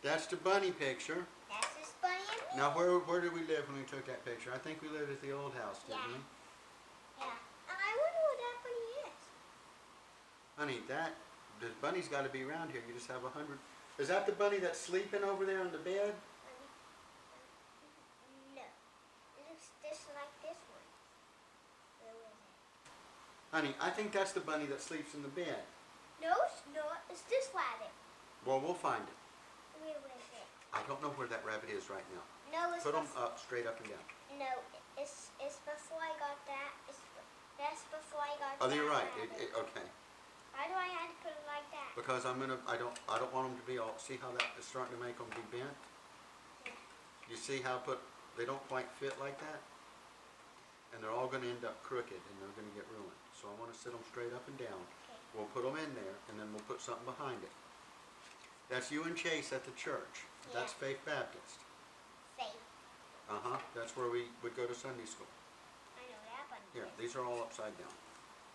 That's the bunny picture. That's just bunny and me. Now, where did we live when we took that picture? I think we lived at the old house, didn't we? Yeah. And I wonder what that bunny is. Honey, the bunny's got to be around here. You just have 100. Is that the bunny that's sleeping over there on the bed? No. It looks just like this one. Where was it? Honey, I think that's the bunny that sleeps in the bed. No, it's not. It's this rabbit. Well, we'll find it. Where was it? I don't know where that rabbit is right now. No, it's Put them up, straight up and down. No, it's before I got that. That's before I got that. Oh, you're right. Okay. Why do I have to put it like that? Because I don't want them to be all. See how that is starting to make them be bent? Yeah. You see how they don't quite fit like that, and they're all going to end up crooked and they're going to get ruined. So I want to sit them straight up and down. Okay. We'll put them in there, and then we'll put something behind it. That's you and Chase at the church. Yeah. That's Faith Baptist. Faith. That's where we would go to Sunday school. I know that bunny. Here, these are all upside down.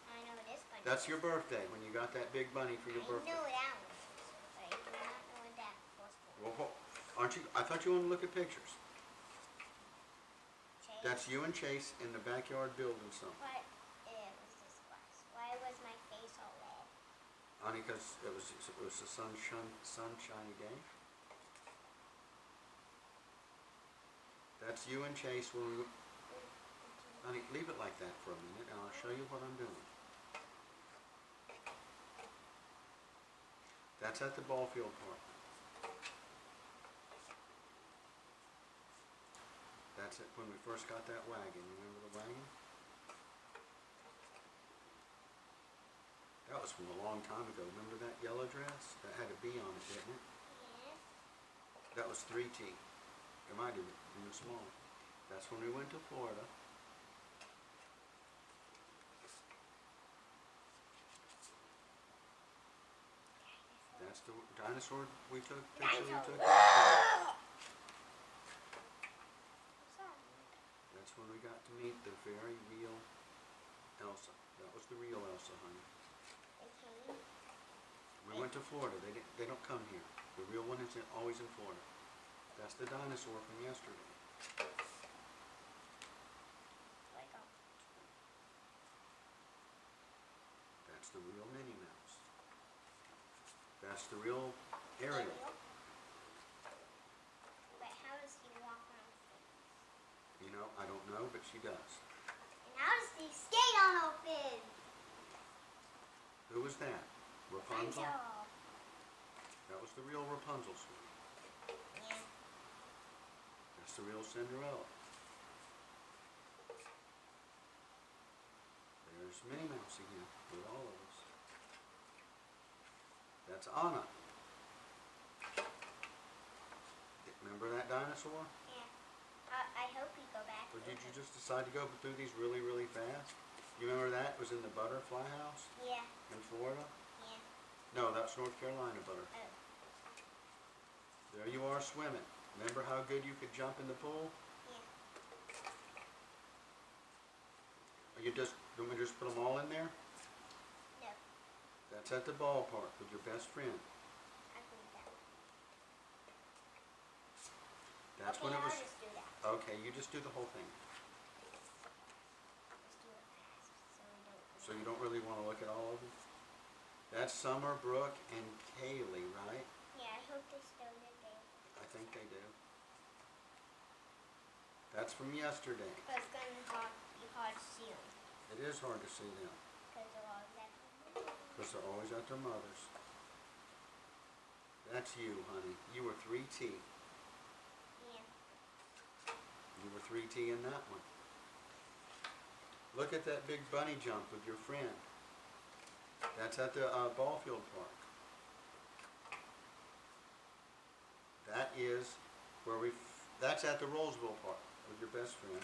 I know this bunny. That's your birthday, when you got that big bunny for your birthday. I know that one, but I do not know what that was for. Well, aren't you? I thought you wanted to look at pictures. Chase. That's you and Chase in the backyard building something. What was this glass? Why was my face all red? Honey, because it was a sunshiny day. That's you and Chase when we... Honey, leave it like that for a minute, and I'll show you what I'm doing. That's at the ball field park. That's it when we first got that wagon. Remember the wagon? That was from a long time ago. Remember that yellow dress? That had a B on it, didn't it? Yes. That was 3T. It might have been small. That's when we went to Florida. That's the dinosaur we took. That's when we got to meet the very real Elsa. That was the real Elsa, honey. Okay. We went to Florida. They don't come here. The real one is always in Florida. That's the dinosaur from yesterday. That's the real Minnie Mouse. That's the real Ariel. But how does he walk around fins? You know, I don't know, but she does. And how does he skate on those fins? Who was that? Rapunzel? Rapunzel. That was the real Rapunzel, sweetie. Yeah. That's the real Cinderella. There's Minnie Mouse again with all of us. That's Anna. Remember that dinosaur? Yeah. I hope we go back. Or did you just decide to go through these really, really fast? You remember that? It was in the butterfly house? Yeah. In Florida? Yeah. No, that's North Carolina butter. Oh. There you are swimming. Remember how good you could jump in the pool? Yeah. Or you want me to just put them all in there? No. That's at the ballpark with your best friend. I think that. That's Okay, when it I'll was. just do that. Okay, you just do the whole thing. Let's do it fast So you don't really want to look at all of them? That's Summer, Brooke, and Kaylee, right? Yeah, I hope they still live there. I think they do. That's from yesterday. But it's going to be hard to see them. It is hard to see them. Because they're always at home. Because they're always at their mother's. That's you, honey. You were 3T. Yeah. You were 3T in that one. Look at that big bunny jump with your friend. That's at the ball field park. That is where that's at the Roseville Park with your best friend.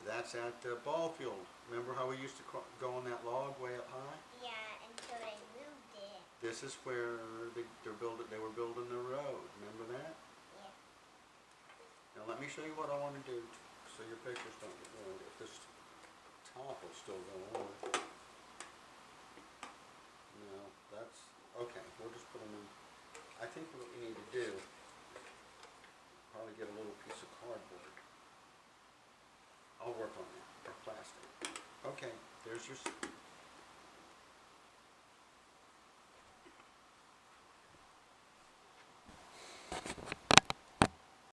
That's at the ball field. Remember how we used to go on that log way up high? Yeah, until they moved it. This is where they were building the road. Remember that? Yeah. Now let me show you what I want to do so your pictures don't get ruined. If this top will still go on. No, that's okay. would do, probably get a little piece of cardboard. I'll work on that, or plastic. Okay, there's your